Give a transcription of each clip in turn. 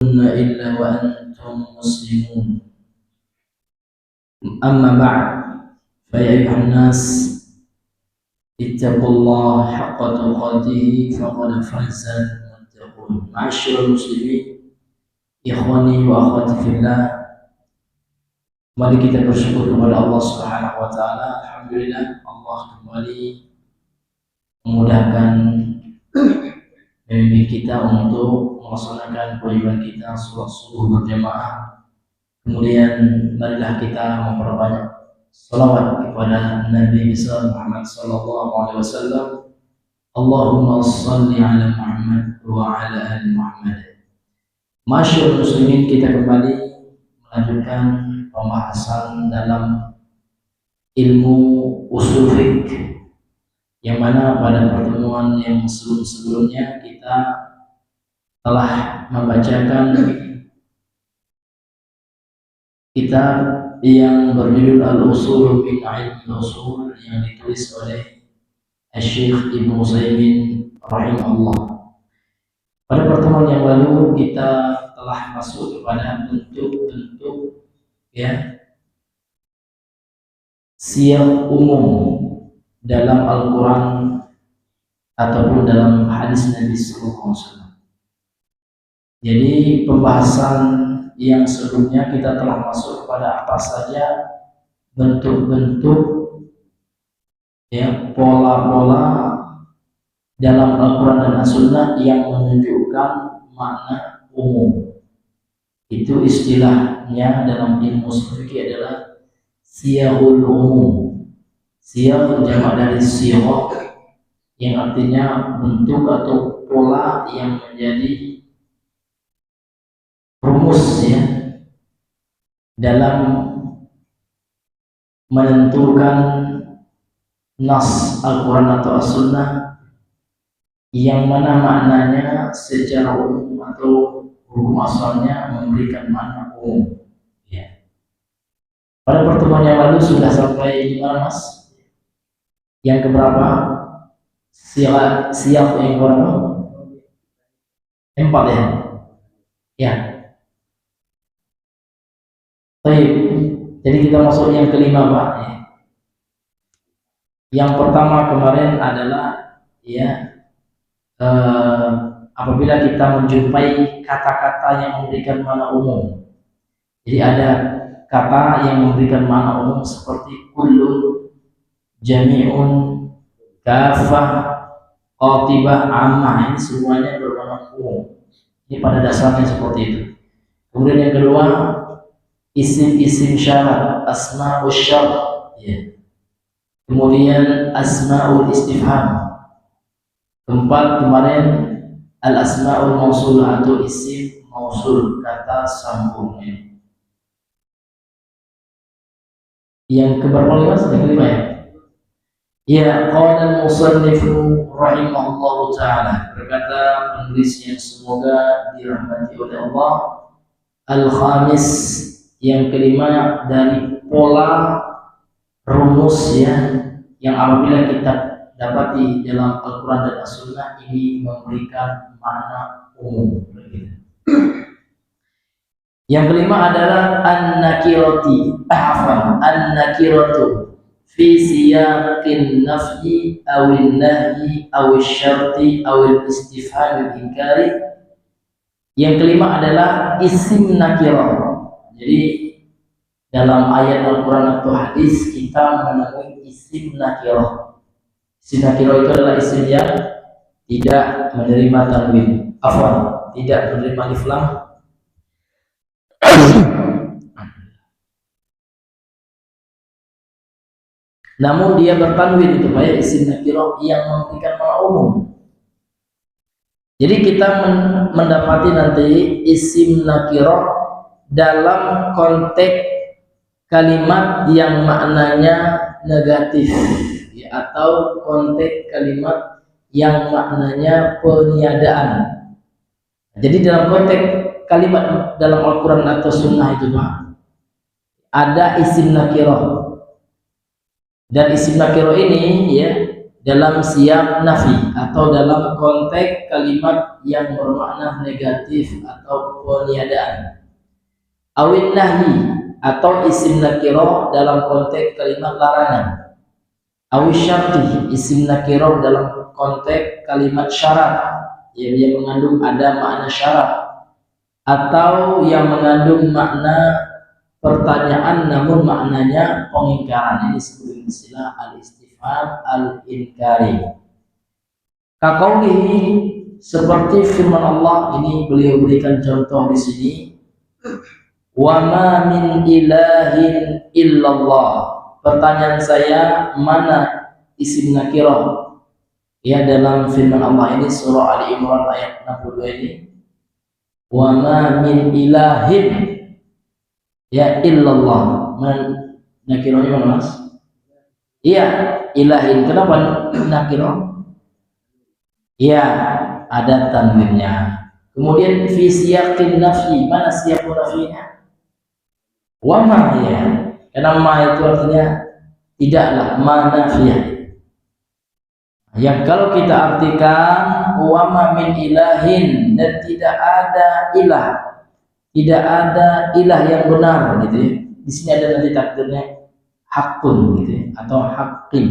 تموتن إلا وأنتم مسلمون أما بعد فيا أيها الناس اتقوا الله حق تقاته فقد فاز المتقون. معاشر المسlimin, ikhwani wa akhwati fillah, mari kita bersyukur kepada Allah Subhanahu wa taala. Alhamdulillah, Allah kembali memudahkan membimbing kita untuk melaksanakan kewajiban kita sholat subuh berjamaah. Kemudian marilah kita memperbanyak salawat kepada Nabi besar Muhammad sallallahu alaihi wasallam. Allahumma shalli ala Muhammad wa ala ali Muhammad. Masyaallah muslimin, kita kembali melanjutkan pembahasan dalam ilmu usul fiqh, yang mana pada pertemuan yang sebelumnya kita telah membacakan kitab yang berjudul Al-Usul min Ilmi Al-Usul yang ditulis oleh Syekh Ibnu Utsaimin rahimahullah. Pada pertemuan yang lalu kita telah masuk kepada bentuk-bentuk siyaq umum dalam Al-Quran ataupun dalam hadis Nabi sallallahu alaihi wasallam. Jadi pembahasan yang sebelumnya kita telah masuk kepada apa saja bentuk-bentuk pola-pola dalam Al-Quran dan As-Sunnah yang menunjukkan makna umum. Itu istilahnya dalam ilmu fikih adalah siyaqul umum. Siyaq jamak dari siyaq yang artinya bentuk atau pola yang menjadi rumus dalam menentukan nas Al-Quran atau As-Sunnah yang mana maknanya secara umum atau hukum asalnya memberikan makna umum. Pada pertemuan yang lalu sudah sampai di mana, Mas? Yang keberapa? Siyaq yang berapa? 4 ya. Baik, jadi kita masuk yang kelima, Pak. Yang pertama kemarin adalah apabila kita menjumpai kata-kata yang memberikan makna umum. Jadi ada kata yang memberikan makna umum seperti kullun, jami'un, kafah, qatibah, ammah, ini semuanya bermakna umum. Ini pada dasarnya seperti itu. Kemudian yang kedua, isim-isim syarat, asma'ul syarat, kemudian asma'ul istifham. Keempat kemarin al-asma'ul mausul atau isim mausul, kata sambung. Yang keberapa, Mas? Yang kelima ya. Qala al-musannifu rahimahullahu ta'ala, berkata penulis yang semoga dirahmati oleh Allah, al-khamis, yang kelima dari pola rumus yang apabila kita dapati dalam Al-Quran dan As-Sunnah ini memberikan makna umum. Yang kelima adalah an-nakiratu fi siyaqin nafyi awil nahyi awil syarti awil istifham al-inkari. Yang kelima adalah isim nakirah. Jadi dalam ayat Al-Quran atau hadis kita menemui isim nakirah. Isim nakirah itu adalah isim yang tidak menerima tanwin, tidak menerima alif lam, namun dia bertanwin, itu banyak isim nakirah yang memberikan makna umum. Jadi kita mendapati nanti isim nakirah dalam konteks kalimat yang maknanya negatif atau konteks kalimat yang maknanya peniadaan. Jadi dalam konteks kalimat dalam Al-Quran atau Sunnah itu, Pak, ada isim nakirah. Dan isim nakirah ini dalam siap nafi atau dalam konteks kalimat yang bermakna negatif atau peniadaan. Awin nahi atau isim nakirah dalam konteks kalimat larangan. Awin syarti isim nakirah dalam konteks kalimat syarat yang mengandung ada makna syarat, atau yang mengandung makna pertanyaan namun maknanya pengingkaran. Ini disebut istilah al-istifham al-inkari. Kaqaulihi, seperti firman Allah, ini beliau berikan contoh di sini. Wa ma min ilahin illallah. Pertanyaan saya, mana isim nakirah ya dalam firman Allah ini, surah Ali Imran ayat 62 ini. Wa ma min ilahin ya illallah. Man nakirahnya mana Mas? Iya, ilahin. Kenapa nakirah? Iya, ada tanwinnya. Kemudian fi siyaqin nafi, mana siyaqun nafinya? Wa ma, ya. Karena ma itu artinya tidaklah, ma nafiyah. Yang kalau kita artikan wa ma min ilahin, dan tidak ada ilah, tidak ada ilah yang benar gitu ya. Di sini ada nanti takdirnya hakun gitu ya, atau haqqin.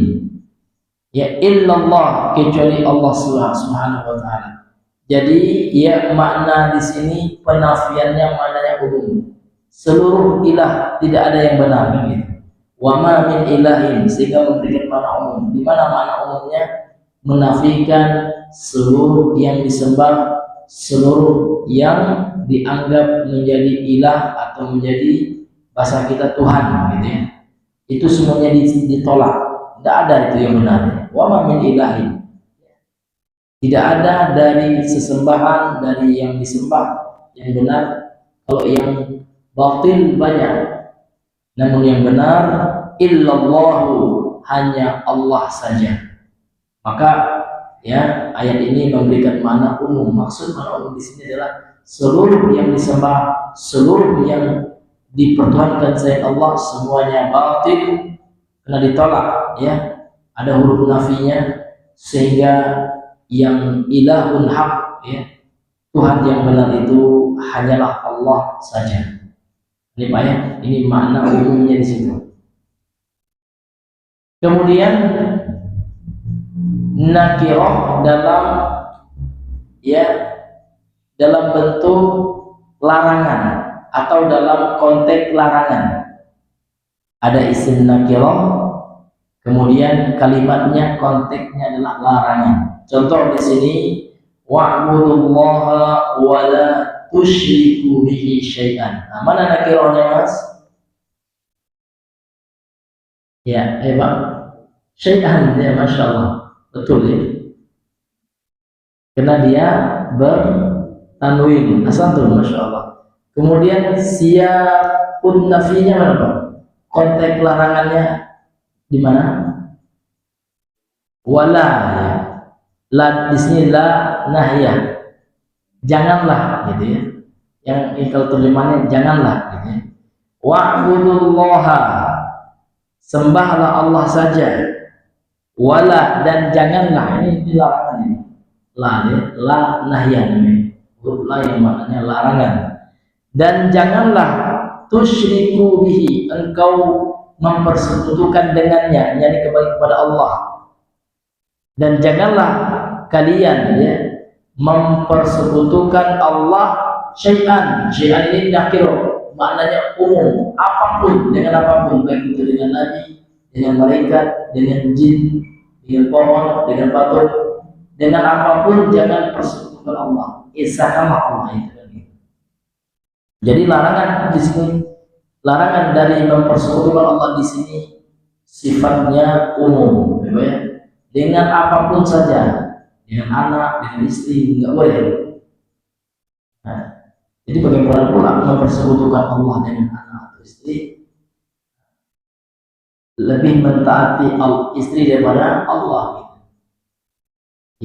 Ya illallah, kecuali Allah Subhanahu wa taala. Jadi ya makna di sini penafiannya maknanya umum. Seluruh ilah tidak ada yang benar gitu. Wa ma min ilahin, sehingga memberikan makna umum. Di mana makna umumnya menafikan seluruh yang disembah, seluruh yang dianggap menjadi ilah atau menjadi bahasa kita Tuhan gitu ya. Itu semuanya ditolak. Tidak ada itu yang benar. Wa ma min ilahin, tidak ada dari sesembahan, dari yang disembah yang benar. Kalau yang batil banyak, namun yang benar illallahu, hanya Allah saja. Maka ya ayat ini memberikan makna umum. Maksud makna umum di sini adalah seluruh yang disembah, seluruh yang dipertuhankan selain Allah, semuanya batil, kena ditolak ya. Ada huruf nafinya, sehingga yang ilahun haq ya, Tuhan yang benar itu hanyalah Allah saja. Ini Pak ya, ini makna umumnya di situ. Kemudian nakirah dalam ya dalam bentuk larangan atau dalam konteks larangan. Ada isim nakirah, kemudian kalimatnya konteksnya adalah larangan. Contoh di sini, wa'budullaha wa la tusyriku bihi syai'an. Nah, mana nakirahnya Mas? Ya, Pak. Syai'an ya, Masya Allah. Betul ya. Karena dia bertanwin, asantul, Masya Allah. Kemudian siyaqun nafinya mana Pak? Konteks larangannya di mana? Wala ya. La di sini la nahiyah. Janganlah gitu ya. Yang kalau terjemahannya janganlah gitu ya. Wa'budullaha, sembahlah Allah saja. Wala, dan janganlah, ini dilarangan ini. La ya, la nahiyah namanya. Huruf la yang maknanya larangan. Dan janganlah tusyriku bihi, engkau mempersekutukan dengannya, yakni kembali kepada Allah. Dan janganlah kalian ya mempersekutukan Allah syai'an. Syai'an ini nakirah, maknanya umum, apapun, dengan apapun, baik itu dengan nabi, dengan malaikat, dengan jin, dengan pohon, dengan batu, dengan apapun jangan persekutukan Allah. Isakanlah Allah itu. Jadi larangan di sini, larangan dari mempersekutukan Allah di sini sifatnya umum, ya. Dengan apapun saja, dengan anak, dengan istri, nggak boleh. Nah, jadi bagaimana pula mempersekutukan Allah dengan anak atau istri? Lebih mentaati istri daripada Allah, gitu.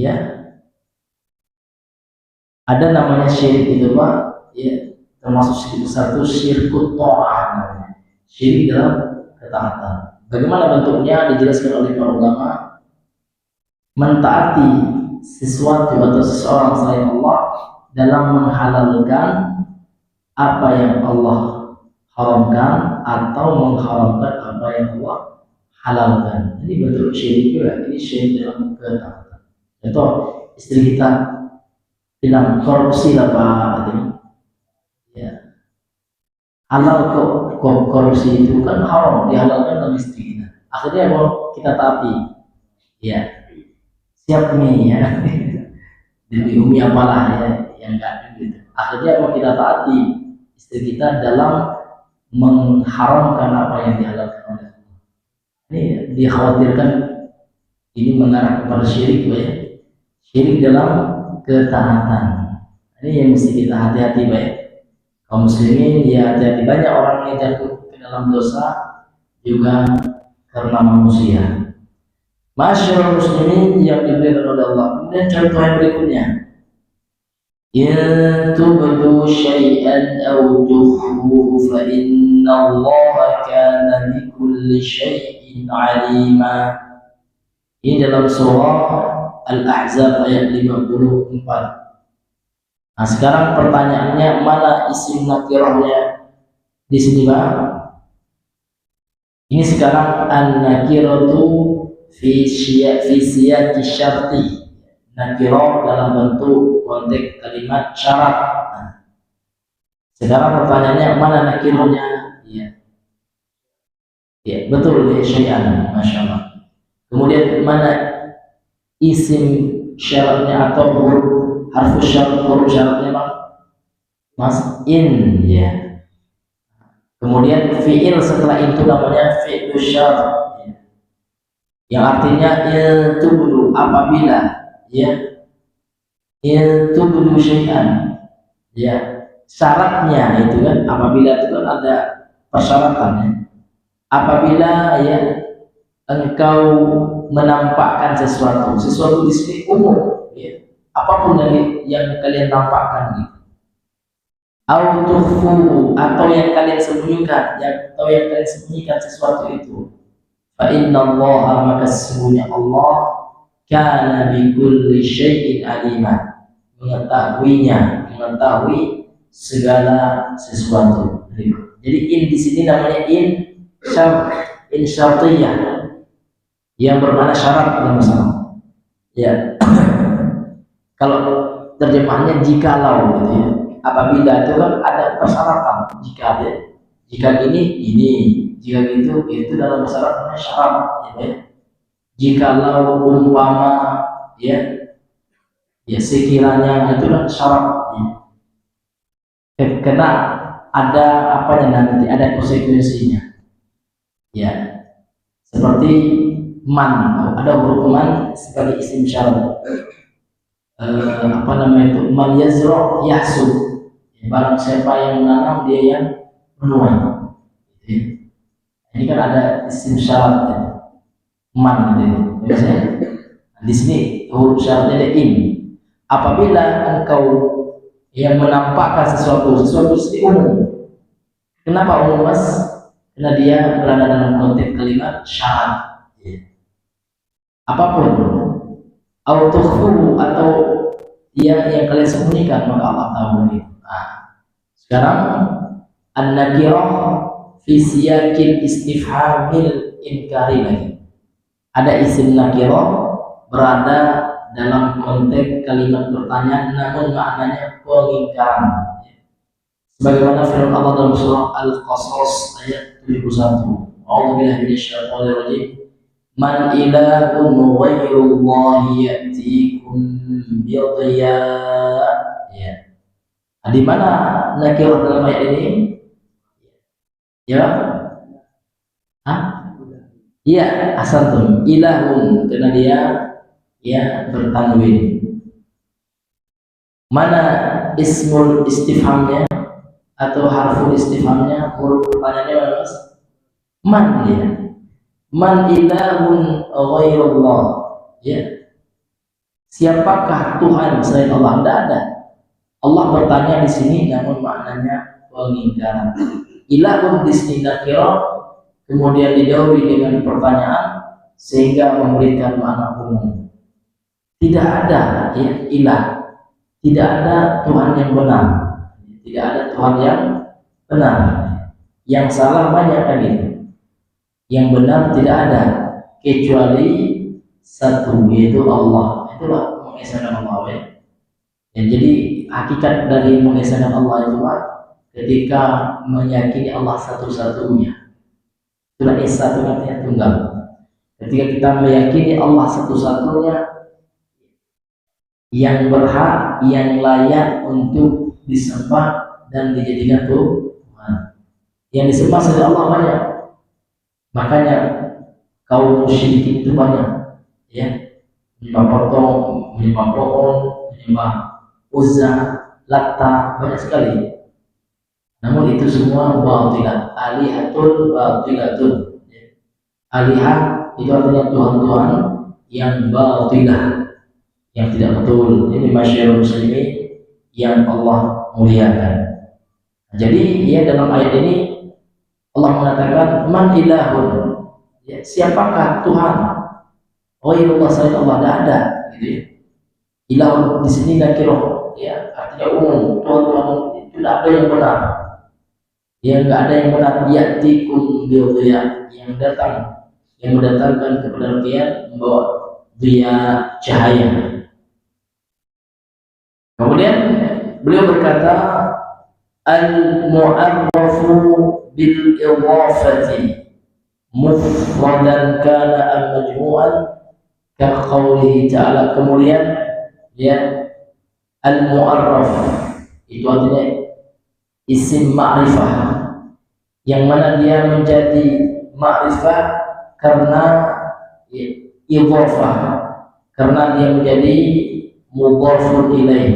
Ya, ada namanya syirik itu Pak, ya, termasuk syirik besar itu syirkut ta'ah namanya, syirik dalam ketaatan. Bagaimana bentuknya dijelaskan oleh para ulama. mentaati sesuatu atau seseorang selain Allah dalam menghalalkan apa yang Allah haramkan atau mengharamkan apa yang Allah halalkan. Ini bentuk syirik juga. Ini syirik dalam ketaatan. Contoh, istri kita bilang korupsi lah Pak, ya halal kok korupsi itu kan haram, dihalalkan dalam istri kita. Akhirnya mau kita taati, ya siap nih ya, demi umi apalah ya yang enggak gitu. Akhirnya mau kita taati istri kita dalam mengharamkan apa yang dihalalkan oleh Allah. Ini dikhawatirkan ini mengarah kepada syirik ya, syirik dalam ketaatan. Ini yang mesti kita hati-hati baik. Kaum muslimin ya, hati-hati, banyak orang yang jatuh ke dalam dosa juga karena manusia. Masyaallah muslimin yang dimuliakan oleh Allah. Kemudian contoh yang berikutnya, ya tubdu syai'an aw tukhfuhu fa inna Allah kana bikulli syai'in 'alima. Ini dalam surah Al-Ahzab ayat 54. Nah, sekarang pertanyaannya, mana isim nakirahnya di sini, Pak? Ini sekarang an-nakiratu fi siyaqi syarti. Nakirah dalam bentuk konteks kalimat syarat. Nah, sekarang pertanyaannya, mana nakirahnya? Ya. Ya, betul ya, syai'an, Masya Allah. Kemudian mana isim syaratnya atau harfu syarat, huruf syaratnya Mas? In ya. Kemudian fi'il setelah itu namanya fi'il syarat ya. Yang artinya iltubdu, apabila ya, iltubdu syai'an ya, syaratnya itu kan, apabila itu kan ada persyaratannya. Apabila ya engkau menampakkan sesuatu di sini umum ya, apapun dari yang kalian tampakkan gitu. Atau yang kalian sembunyikan, atau yang kalian sembunyikan sesuatu itu. Fa innallaha, maka sesungguhnya Allah kana bikulli syai'in alima, mengetahui segala sesuatu. Jadi in di sini namanya in syartiyah yang bermakna syarat dalam bahasa Arab. Ya. Kalau terjemahannya jikalau gitu ya. Apabila itu kan ada persyaratan, jika ini, jika gitu itu dalam bahasa Arab namanya syarat ya. Jikalau umpama ya sekiranya itu kan syarat ya. Karena ada apanya nanti, ada konsekuensinya. Ya. Seperti man, ada huruf man sebagai isim syarat. Man yazra yahsud, barang siapa yang menanam dia yang menuai. Ini kan ada isim syarat ya. Man gitu. Di sini huruf syaratnya ada in. Apabila engkau yang menampakkan sesuatu di umum. Kenapa umum Mas? Karena dia berada dalam konteks kalimat syarat ya. Apapun autofu atau yang kalian sembunyikan, maka Allah tahu itu. Nah, sekarang an-nakirah fi siyaqil istifhamil inkari lagi. Ada isim nakirah berada dalam konteks kalimat pertanyaan namun maknanya pengingkaran. Sebagaimana firman Allah dalam surah Al-Qasas ayat 71. A'udzubillahi minasyaitonir rajim. Man ilahun ghairullahi ya'tikum bidhiya. Ya. Di mana nakirah dalam ayat ini? Ya. Iya, asantum. Ilahun, karena dia bertanwin. Mana ismul istifhamnya atau harful istifhamnya, huruf pertanyaannya mana Mas? Man ya. Man ilahun ghairullah ya. Siapakah Tuhan selain Allah? Tidak ada. Allah bertanya di sini namun maknanya pengingkaran. Ilahun di sini nakirah kemudian didahului dengan pertanyaan sehingga memberikan makna umum. tidak ada ya ilah, tidak ada Tuhan yang benar, tidak ada Tuhan yang benar. Yang salah banyak kan itu, yang benar tidak ada kecuali satu, yaitu Allah. Itulah mengesahkan Allah ya. Ya, jadi hakikat dari mengesahkan Allah itu ketika meyakini Allah satu-satunya. Itulah esa, itu artinya tunggal. Ketika kita meyakini Allah satu-satunya yang berhak, yang layak untuk disembah dan dijadikan Tuhan. Yang disembah selain Allah banyak. Makanya kaum musyrik itu banyak, ya, menyembah potong, menyembah pohon, menyembah Uzza, Latta, banyak sekali. Namun itu semua batilah, alihatul batilatul. Alihah itu artinya Tuhan-Tuhan yang batilah, yang tidak betul. Ini masyarakat muslimin yang Allah muliakan. Jadi ya, dalam ayat ini Allah mengatakan man ilahun, ya, siapakah Tuhan? Oh ya, Allah selain Allah tidak ada, gitu ya. Ilahun di sini nakirah, ya, artinya umum. Tuhan-Tuhan itu tidak ada yang benar, ya, nggak ada yang benar. Ya'tikum bidhiya, yang datang, yang mendatangkan kepada kalian membawa dia cahaya. Kemudian beliau berkata al-mu'arrafu bil idhafati mufradan kana am majmu'an ka qawlihi ta'ala. Kemudian ya, al-mu'arraf itu artinya isim ma'rifah, yang mana dia menjadi ma'rifah karena idhafah, karena dia menjadi mudhafun ilaih,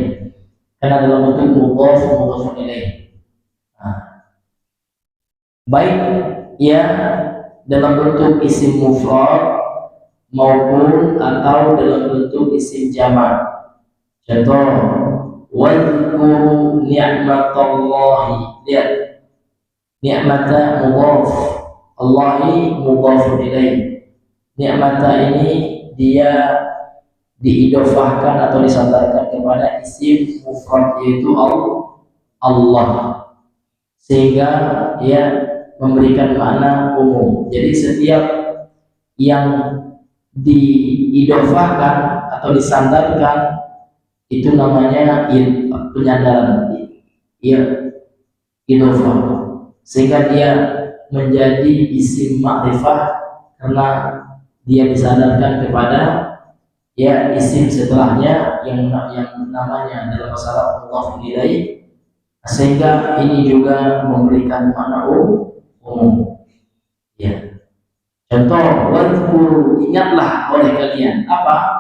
karena dalam bentuk mudhafun ilaih. Baik ya dalam bentuk isim mufrad maupun atau dalam bentuk isim jamak. Contoh, wadhkuru ni'matallahi, lihat, ni'mata mudhaf, Allahi mudhafun ilaih. Ni'mata ini dia diidofahkan atau disandarkan kepada isim mufrad, yaitu Allah, sehingga dia memberikan makna umum. Jadi setiap yang diidofahkan atau disandarkan itu namanya penyandaran, ya, idofah, sehingga dia menjadi isim ma'rifah karena dia disandarkan kepada ya isim setelahnya yang namanya dalam bahasa Arab mudhaf ilaih, sehingga ini juga memberikan makna umum. Ya. Contoh, wadhkuru, ingatlah oleh kalian apa?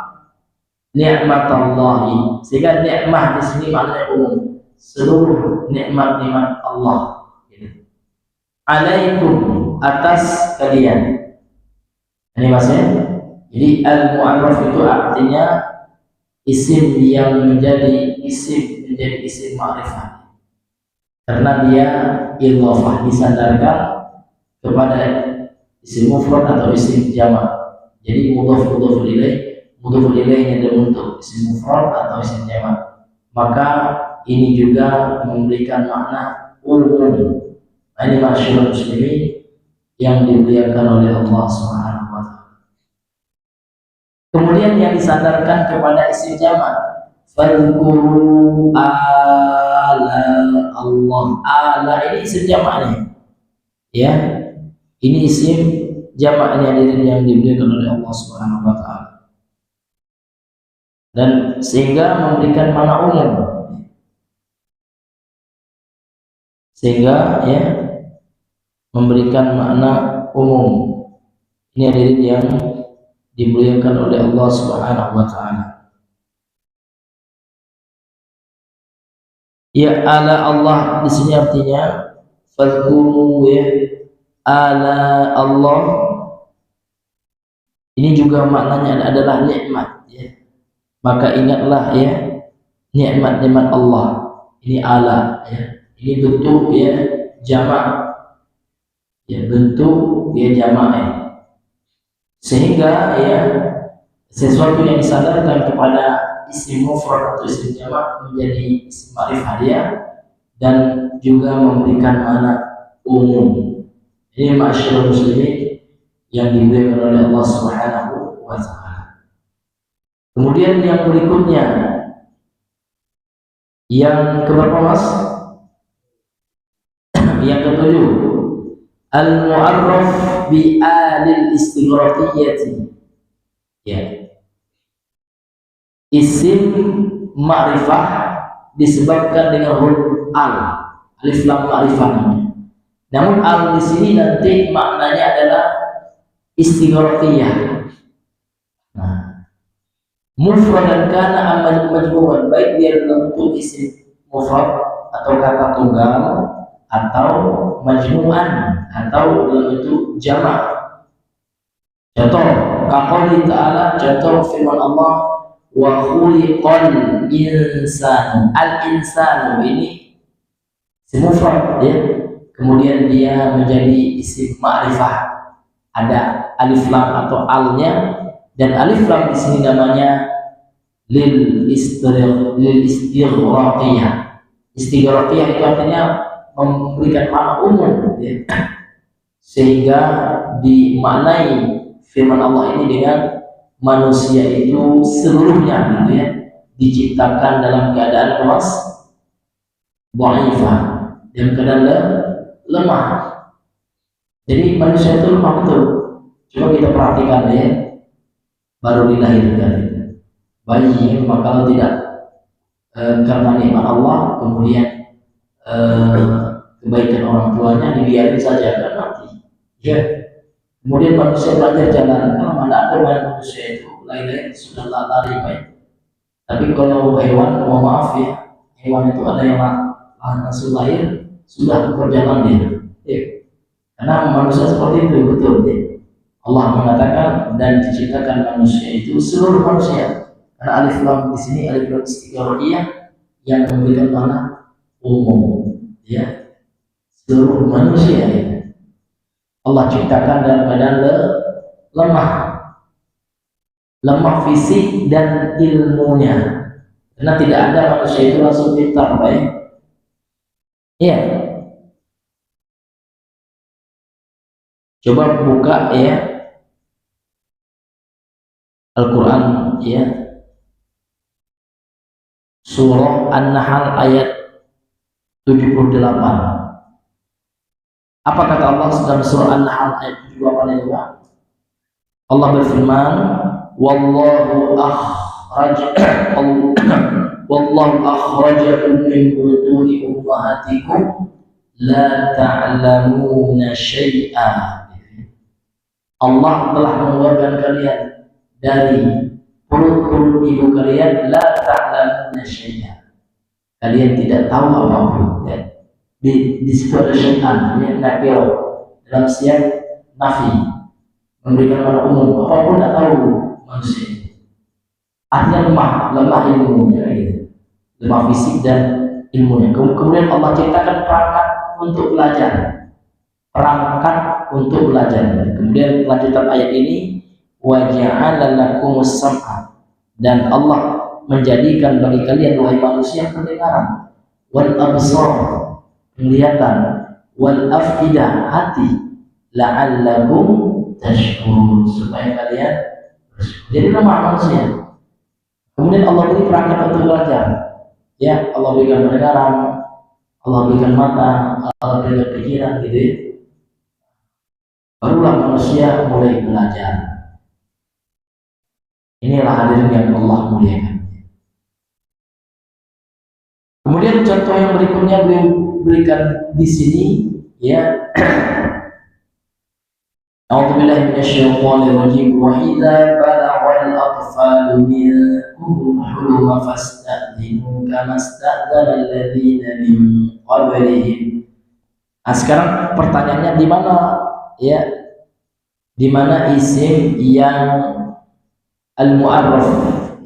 Ni'matallahi, sehingga nikmah di sini maknanya umum, seluruh nikmat-nikmat Allah. Alaikum, atas kalian. Ini maksudnya. Jadi al-mu'arraf itu artinya isim yang menjadi isim ma'rifah, karena dia idhafah, disandarkan kepada isim mufrad atau isim jamak. Jadi mudhaf ilaihnya dalam bentuk isim mufrad atau isim jamak, maka ini juga memberikan makna umum. Ini masyarakat muslimin yang dimuliakan oleh Allah Subhanahu wa ta'ala. Kemudian yang disandarkan kepada isim jamak, fadhkuru ala Allah. Ala ini isim jamaknya, ya, ini isim jamaknya yang dimuliakan oleh Allah Subhanahu wa ta'ala, dan sehingga memberikan makna umum, sehingga ya memberikan makna umum. Ini hadirin yang dimuliakan oleh Allah Subhanahu wa ta'ala. Ya, ala Allah di sini artinya fadhkuru, ya, ala Allah ini juga maknanya adalah nikmat, ya. Maka ingatlah ya nikmat-nikmat Allah. Ini ala, ya. Ini bentuk ya jamak, ya, bentuk ya jamak, ya. Sehingga ya sesuatu yang disandarkan kepada isim mufrad atau isim jamak menjadi isim ma'rifah dia, dan juga memberikan makna umum. Ini ma'asyiral muslimin yang dimuliakan oleh Allah Subhanahu wa taala. Kemudian yang berikutnya, yang keberapa Mas? Yang ketujuh, al-mu'arraf bi alil istighraqiyati. Ya. Isim ma'rifah disebabkan dengan huruf al, alif lam ma'rifah namanya. Namun al di sini nanti maknanya adalah istighraqiyah. Nah, mufradan kana amal majmu'an, baik dia dalam bentuk isim mufrad atau kata tunggal, atau majmu'an atau dalam bentuk jamak. Contoh, kaqouli ta'ala, contoh firman Allah, wa khuliqal insanu. Al-insanu ini isim mufrad ya. Kemudian dia menjadi isim ma'rifah. Ada alif lam atau alnya, dan alif lam di sini namanya lil istighraqiyah. Istighraqiyah itu artinya memberikan makna umum ya. Sehingga dimaknai firman Allah ini dengan manusia itu seluruhnya gitu ya, diciptakan dalam keadaan lemas, dhaifah, dalam keadaan lemah. Jadi manusia itu lemah betul. Coba kita perhatikan ya, baru dilahirkan bayi, maka kalau tidak karena nikmat Allah, kemudian kebaikan orang tuanya, dibiarkan saja kan mati ya. Kemudian manusia belajar jalan, kalau mana ada manusia itu lain-lain sudah lari baik. Tapi kalau hewan, mohon maaf ya, hewan itu ada yang langsung lahir sudah berjalan dia ya. Karena manusia seperti itu betul ya. Allah mengatakan dan diciptakan manusia itu seluruh manusia. Karena alif lam di sini alif lam istighraqiyah yang memberikan makna umum ya, seluruh manusia ya. Allah ciptakan dalam keadaan lemah fisik dan ilmunya, karena tidak ada manusia itu langsung pintar baik ya. Coba buka ya Al-Quran ya, surah An-Nahl ayat 78. Apa kata Allah dalam surah An-Nahl ayat 78 itu? Allah berfirman, wallahu akhrajakum min butuni ummahatikum la ta'lamuna syai'a. Allah telah mengeluarkan kalian dari perut ibu kalian, la ta'lamuna syai'a, kalian tidak tahu apapun ya. Di situ ada syaitan ya, nakir dalam siap nafi, memberikan makna umum, apapun tidak tahu manusia. Artinya lemah ilmunya gitu. Lemah fisik dan ilmunya. Kemudian Allah ciptakan perangkat untuk belajar. Kemudian lanjutan ayat ini, wa ja'ala lakumus sam'a, dan Allah menjadikan bagi kalian wahai manusia pendengaran, wal absar, penglihatan, wal afidah, hati, la'allakum tashkurun, supaya kalian bersyukur. Jadi lemah manusia. Kemudian Allah beri perangkat untuk belajar ya, Allah berikan pendengaran, Allah berikan mata, Allah berikan pikiran gitu ya. Barulah manusia mulai belajar. Inilah hadirin yang Allah muliakan. Kemudian contoh yang berikutnya beliau berikan di sini ya. A'udzubillahi minasyaitonir rajim. Wa idza balaghal atfalu minkum huluma fasta'dhinu kama sta'dzana alladziina min qablihim. Nah, sekarang pertanyaannya di mana ya? Di mana isim yang al-mu'arraf,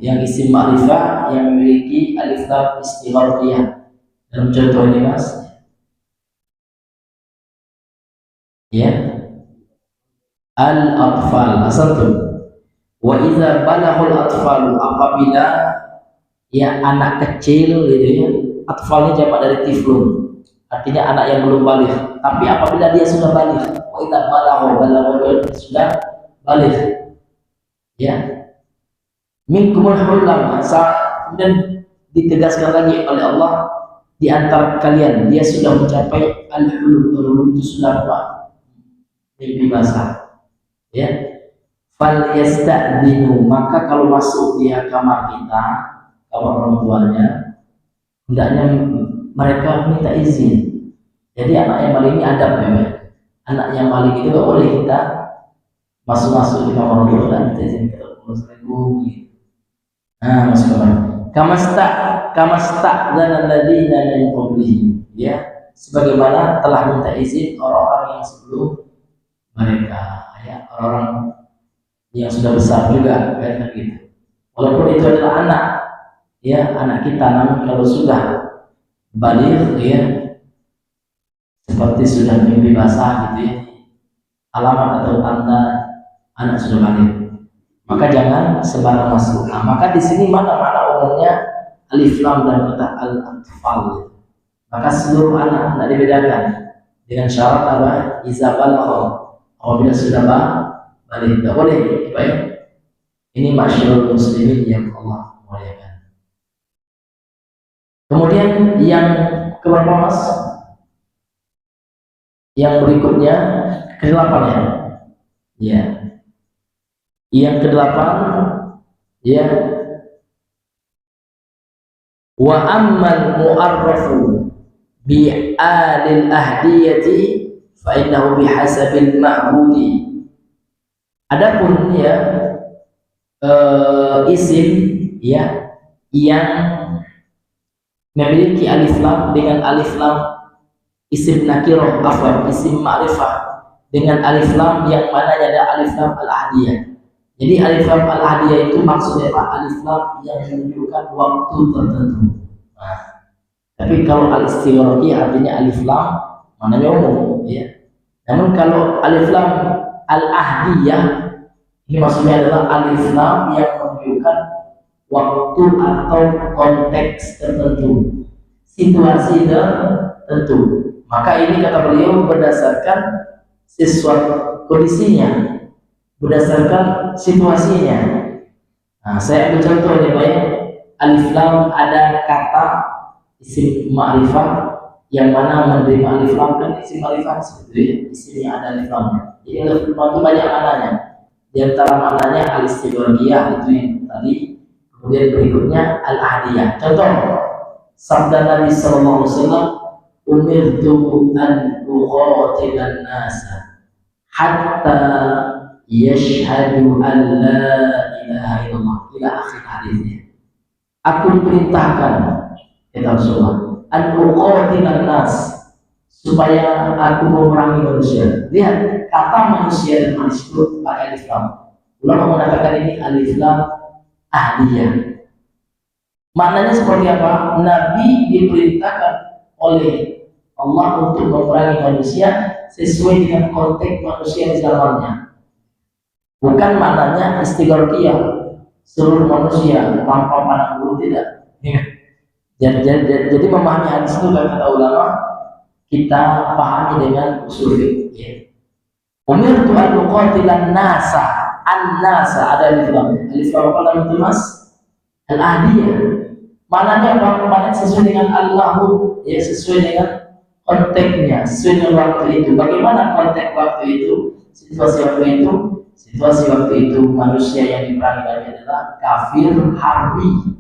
yang isim ma'rifah yang memiliki alif lam istighraqiyah? Dalam contoh ini Mas ya, al-atfal asal tuh. Wa idza balaghul atfalu, apabila ya anak kecil gitu ya, atfalnya jamak dari tiflun, artinya anak yang belum balik. Tapi apabila dia sudah balik, wa idza balaghu sudah balik ya, minkumul hulam, kemudian ditegaskan lagi oleh Allah, di antara kalian dia sudah mencapai al-hulum, itu sudah apa? Mimpi basah ya. Fal yasta'dinu, maka kalau masuk dia kamar kita, kamar orang tuanya, hendaknya mereka minta izin. Jadi anak yang maling ini adab ya, anak yang maling itu gak boleh kita masuk di kamar orang tua dan minta izin ke Assalamualaikum gitu. Nah, masuk kamar. Kamasta dan alladzina min qablihim, ya, sebagaimana telah minta izin orang-orang yang sebelum mereka, ya, orang yang sudah besar juga, kayak gitu. Walaupun itu adalah anak, ya, anak kita, namun kalau sudah balik, ya, seperti sudah mimpi basah gitu ya, alamat atau tanda anak sudah balik, maka jangan sembarang masuk. Nah, maka di sini mana umumnya alif lam dan kata al-atfal, maka seluruh anak tidak dibedakan dengan syarat apa? Iza balagha, apabila sudah balik, tidak boleh, baik. Ini masyarul muslimin yang Allah muliakan. Kemudian yang keberapa mas? Yang berikutnya ke-8 ya. Ya. Yang ke-8 ya. Wa ammal mu'arrafu bi'alil ahdiyati fa innahu bihasabil ma'budi. Adapun ya isim ya yang memiliki alif lam dengan alif lam, isim nakirah, isim ma'rifah dengan alif lam yang mananya ada alif lam al-ahdiyah. Jadi alif lam al-ahdiyah itu maksudnya apa? Alif lam yang menunjukkan waktu tertentu. Nah, tapi kalau al-istighraqi artinya alif lam mananya umum ya. Namun kalau alif lam al-ahdiyah ini maksudnya adalah alif lam yang menunjukkan waktu atau konteks tertentu, situasi tertentu. Maka ini kata beliau berdasarkan sesuatu kondisinya, berdasarkan situasinya. Nah, saya ambil contoh ini baik. Alif lam ada kata isim ma'rifah yang mana menerima alif lam, dan isim ma'rifah seperti isim yang ada alif lamnya. Jadi alif lam itu banyak maknanya. Di antara maknanya al-istighraqiyah itu yang tadi. Kemudian berikutnya al-ahdiyah. Contoh sabda Nabi sallallahu alaihi wasallam, umirtu an uqatilan nasa hatta yashhadu an la ilaha illallah, ila akhir hadisnya. Aku diperintahkan, kata Rasulullah, an uqatilan nas, supaya aku memerangi manusia. Lihat, kata manusia dan manusia itu pakai alif lam. Ulama mengatakan ini alif lam ahdiyah. Maknanya seperti apa? Nabi diperintahkan oleh Allah untuk memerangi manusia sesuai dengan konteks manusia di zamannya. Bukan maknanya istighraqiyah, seluruh manusia tanpa pandang bulu, tidak. Jadi memahami hadis itu kata ulama, kita pahami dengan usul fikih. Umirtu an uqatilan nasa, an-nasa ada alif lam. Alif lam apa itu mas? Al-ahdiyah. Maknanya apa? Maknanya sesuai dengan Allahu, ya, sesuai dengan konteksnya, sesuai dengan waktu itu. Bagaimana konteks waktu itu? Situasi waktu itu manusia yang diperangi adalah kafir harbi,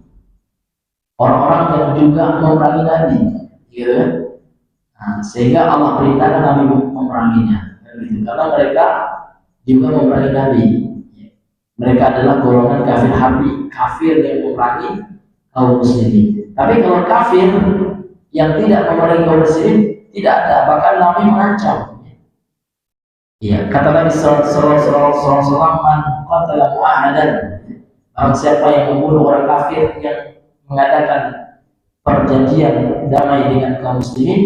orang-orang yang juga memerangi Nabi, gitu. Nah, sehingga Allah perintahkan Nabi memeranginya, gitu. Karena mereka juga memerangi Nabi. Mereka adalah golongan kafir harbi, kafir yang memerangi kaum muslimin. Tapi kalau kafir yang tidak memerangi kaum muslimin tidak ada, bahkan Nabi mengancam. Ya, kata Nabi sallallahu alaihi wasallam, man qatala mu'ahadan, barang siapa yang membunuh orang kafir yang mengadakan perjanjian damai dengan kaum muslimin,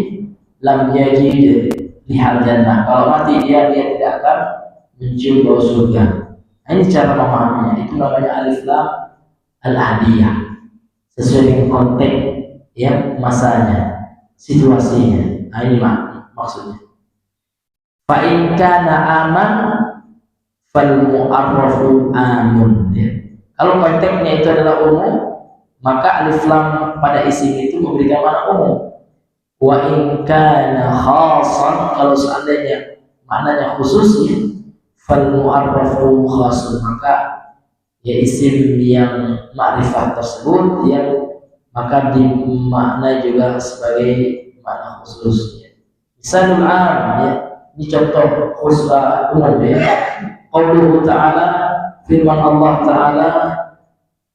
lam yajid lihal jannah, kalau mati dia tidak akan mencium bau surga. Nah, ini cara memahaminya. Itu namanya alif lam al-ahdiyah, sesuai dengan konteks yang masanya, situasinya. Nah, ini maksudnya. Fa in kana aman fal mu'arrafu amun, ya. Kalau konteksnya itu adalah umum, maka alif lam pada isim itu memberikan makna umum. Wa in kana khasan, kalau seandainya maknanya khusus, ya, fal mu'arrafu khasun, maka ya isim yang ma'rifah tersebut yang maka dimaknai juga sebagai makna khusus, ya. Misalul am, ya, ini contoh khusus umum, ya. Qauluhu ta'ala, firman Allah Ta'ala,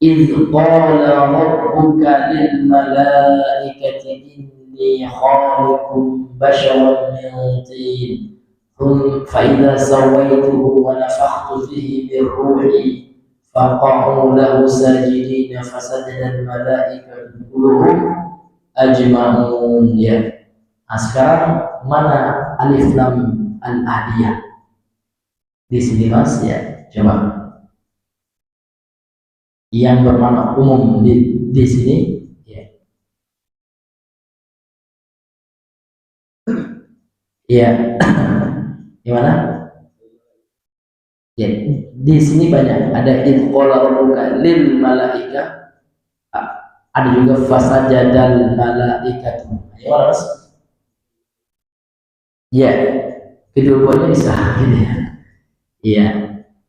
idh qala rabbuka lil malaikati inni khaliqun basharan min tin fa idza sawaituhu wa nafakhtu fihi min ruhi faqa'u lahu sajidin fasajada al malaikatu kulluhum ajma'un, ya. Nah, sekarang mana alif lam al-ahdiyah di sini, Mas, ya? Coba yang bermakna umum di sini, ya. Ya. Gimana? Ya, di sini banyak, ada idh qala rabbuka lil malaika, ada juga fasajadal malaikatu. Ya, Mas? Ya, kedua-duanya bisa, gitu ya. Iya.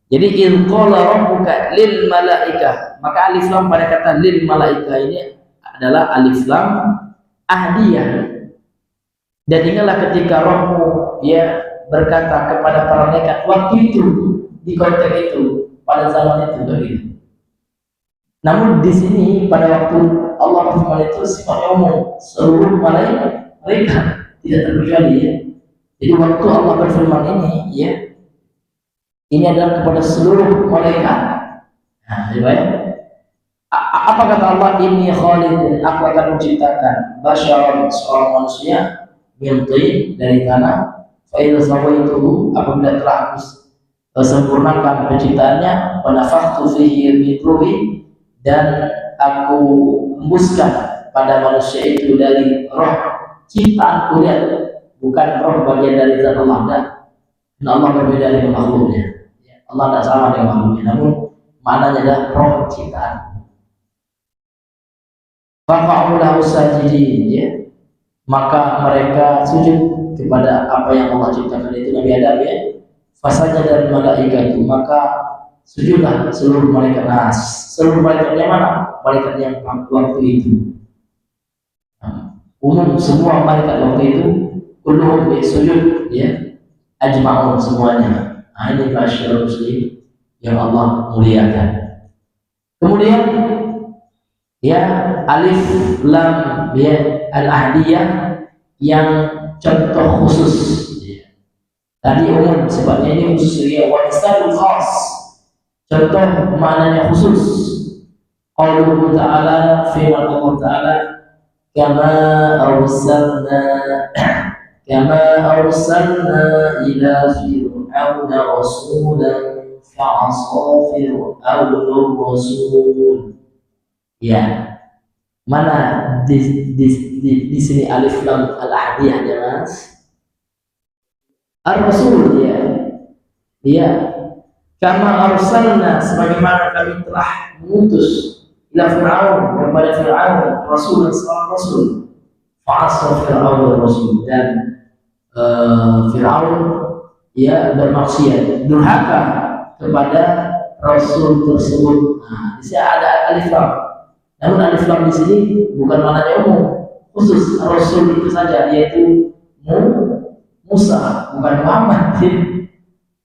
Jadi in qala rabbuka lil malaika, maka alif lam pada kata lil malaika ini adalah alif lam ahdiyah. Dan ingatlah ketika Rabbmu, ya, berkata kepada para malaikat waktu itu, di konteks itu, pada zaman itu, begitu. Namun di sini pada waktu Allah berfirman itu sifatnya umum, seluruh malaikat tidak terkecuali, ya. Jadi waktu Allah berfirman ini, ya, ini adalah kepada seluruh malaikat. Nah, ya. Apa kata Allah? Inni khaliqun, aku akan menciptakan basyaran, seorang manusia, min tin, dari tanah. Fa idza sawaituhu, apabila telah aku sempurnakan penciptaannya, wa nafakhtu fihi min ruhi, dan aku hembuskan pada manusia itu dari roh ciptaan kuliah, bukan roh bagian dari zat Allah. Dan Allah berbeda dengan makhluknya. Allah tidak sama dengan makhluknya, namun maknanya adalah roh ciptaan. Faqa'ulahu sajidin, ya. Maka mereka sujud kepada apa yang Allah ciptakan itu Nabi Adam, ya. Fasajadal malaikatu, maka sujudlah seluruh malaikat. Nah, seluruh malaikatnya mana? Malaikat yang waktu itu. Nah, umum semua malaikat waktu itu kulluhum sujud, ya. Ajma'un, semuanya. Nah, ini masyarakat muslim yang Allah muliakan. Kemudian, ya, alif lam, ya, al-ahdiyah yang contoh khusus, ya. Tadi umum, sebabnya ini khusus, ya. Wa misalul khas, contoh maknanya khusus. Qauluhu ta'ala, firman Allah Ta'ala, kama arsalna ila fir'auna rasulan fa'asa fir'aunur rasul. Ya, mana di sini alif lam al-ahdiyah, ya, Mas? Ar-rasul, ya. Ya, kama arsalna, sebagaimana kami telah mengutus ila fir'aun, kepada fir'aun rasulan, seorang rasul. Fa'asa fir'aunur rasul, dan Fir'aun, ya, bermaksiat, durhaka kepada rasul tersebut. Nah, di sini ada alif lam. Namun alif lam di sini bukan maknanya umum, khusus rasul itu saja, yaitu Musa, bukan Muhammad.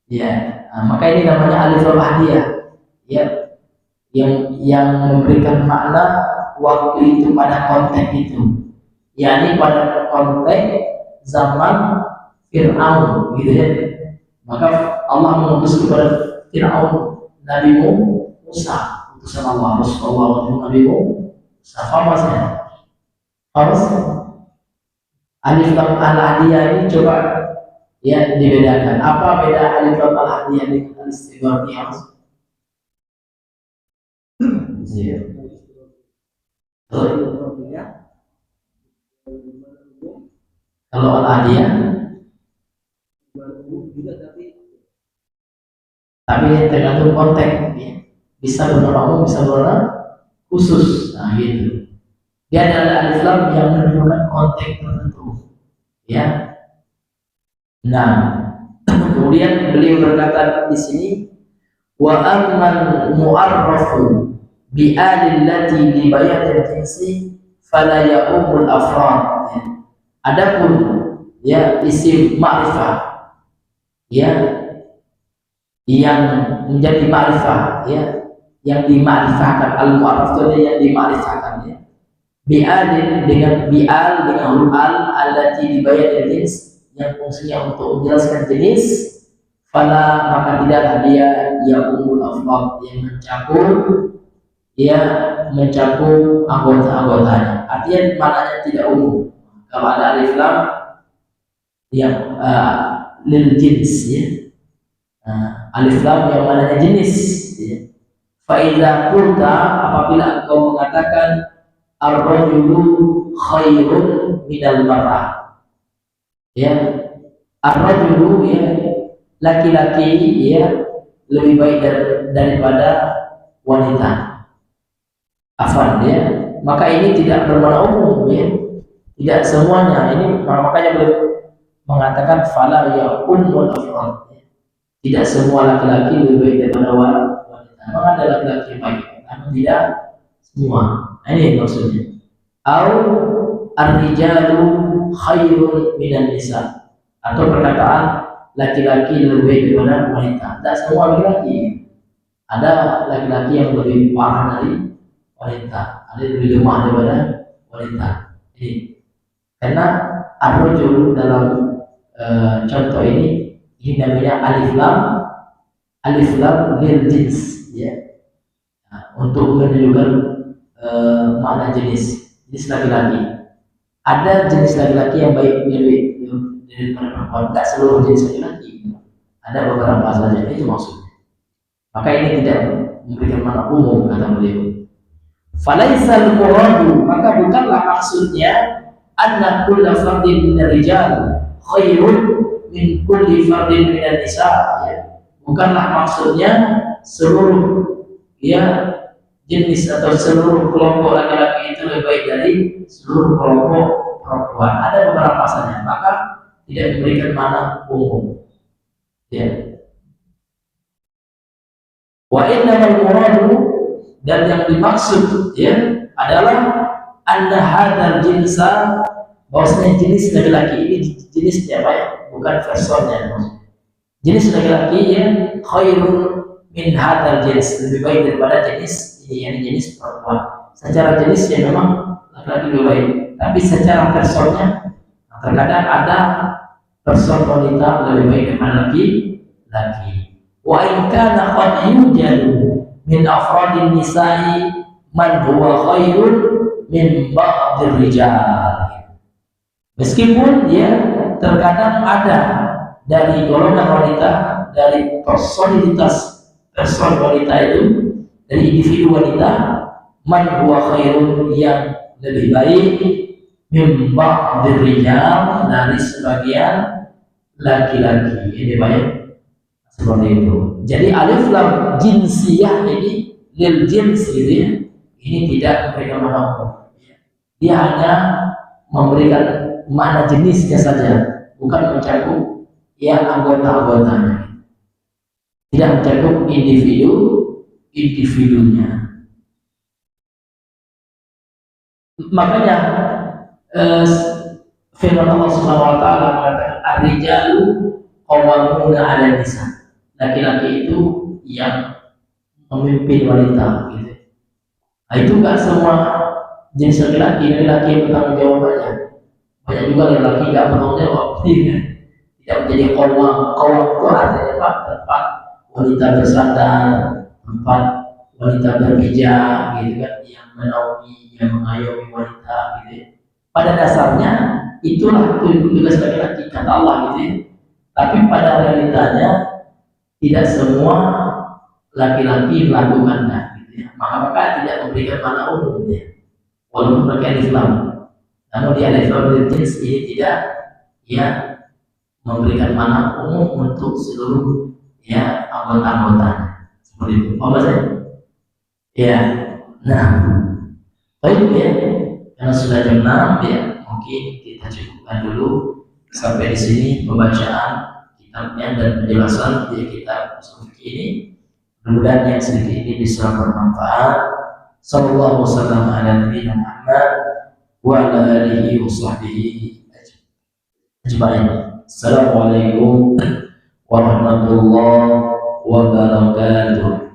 Ya, nah, maka ini namanya alif lam ahdiyah, ya, yang memberikan makna waktu itu pada konteks itu, yakni pada konteks zaman Fir'aun, gitu, ya. Maka Allah mengutus kepada Fir'aun Nabi Musa, utusan Allah, Rasulullah, Nabi Musa. Fahamnya? Harus alif lam al-ahdiyah ini coba, ya, dibedakan. Apa beda alif lam al-ahdiyah dengan al-istighraqiyah? Iya. Betul. Kalau al-adiyah tapi tergantung konteks ya. Bisa bermakna umum, bisa bermakna khusus. Nah gitu. Dia adalah alif lam yang menunjukkan konteks tertentu ya. Nah kemudian beliau berkata di sini wa amman mu'arrafu bi alillati li bayanil jinsi fala ya'umul afrad. Adapun ya isim ma'rifah ya yang menjadi ma'rifah ya, yang dimakrifahkan, al-mu'arraf itu ada yang dimakrifahkan ya. Bi'al dengan bi'al dengan huruf al allati dibayar jenis yang fungsinya untuk menjelaskan jenis, fala maka tidaklah dia ya umul afrad yang mencakup anggota-anggotanya. Artinya maknanya tidak umum. Kalau ada alif lam yang lil jins ya. Alif lam yang mananya jenis ya. Fa idza qulta apabila engkau mengatakan ar-rajulu khairun minal mar'ah ya, ar-rajulu ya laki-laki ya lebih baik daripada wanita. Afwan ya, maka ini tidak bermakna umum ya, tidak semuanya. Ini makanya beliau mengatakan fala ya ummul afrad. Tidak semua laki-laki lebih baik daripada wanita. Memang ada laki-laki yang baik, namun tidak semua. Ini maksudnya. Au ar-rijalu khairun minan nisa. Atau perkataan laki-laki lebih baik daripada wanita. Tidak semua laki-laki. Ada laki-laki yang lebih parah dari wanita. Ada yang lebih lemah daripada wanita. Ini karena ar-rajul dalam contoh ini namanya alif lam lil jins ya. Nah, untuk menunjukkan makna jenis laki-laki. Ada jenis laki-laki yang baik daripada perempuan, tidak seluruh jenis laki-laki. Ada beberapa saja, itu maksudnya. Maka ini tidak memberikan makna umum kata beliau. Falaisal muradu, maka bukanlah maksudnya anna kulla fardin min rijal khairun min kulli fardin minan nisa ya. Bukanlah maksudnya seluruh ya jenis atau seluruh kelompok laki-laki itu lebih baik dari seluruh kelompok perempuan. Ada beberapa saja, maka tidak memberikan makna umum ya. Wa innamal muradu, dan yang dimaksud ya adalah anna hadzal jinsa, bahwasanya jenis laki-laki ini jenisnya apa ya, bukan personnya. Jenis laki-laki yang khairun min hadzal jins, lebih baik daripada jenis ini, yang jenis perempuan. Secara jenis ya memang laki-laki lebih baik, tapi secara personnya terkadang ada person wanita lebih baik daripada laki-laki. Wa in kana qad yujadu min afradin nisa'i man huwa khairun min ba'dir rijal. Meskipun ya terkadang ada dari golongan wanita, dari personitas person wanita itu, dari individu wanita, man huwa khairun yang lebih baik min ba'dir rijal, dari sebagian laki-laki. Ini baik seperti itu. Jadi alif lam jinsiyah ini lil jins gitu ya, ini tidak memberikan makna umum. Dia hanya memberikan makna jenisnya saja, bukan mencakup ya anggota-anggotanya. Tidak mencakup individunya. Makanya firman Allah Subhanahu wa taala mengatakan ar-rijalu qawwamuna 'alan nisa. Laki-laki itu yang memimpin wanita gitu. Nah, itu enggak semua jenis laki-laki yang bertanggung jawab banyak. Banyak juga laki-laki enggak bertanggung jawab, tidak menjadi qawwam. Qawwam itu artinya apa? Tempat wanita bersandar, tempat wanita berpijak gitu kan, yang menaungi, yang mengayomi wanita gitu. Pada dasarnya itulah tugas laki-laki kata Allah gitu ya. Tapi pada realitanya tidak semua laki-laki melakukannya gitu. ya. Maka tidak memberikan makna umum ya. Walaupun mereka Islam, namun di al-ifrad jins ini tidak ya memberikan makna umum untuk seluruh ya anggota-anggotanya. Seperti itu. Apa sih? Ya. Nah, baik ya. Karena sudah jam 6 ya, mungkin kita cukupkan dulu sampai di sini pembacaan kitabnya dan penjelasan di kitab usul ini. Mudah-mudahan yang sedikit ini bisa bermanfaat. Sallallahu wasallam ala nabiyina Muhammad wa ala alihi wa sahbihi ajma'in. Assalamualaikum warahmatullahi wabarakatuh.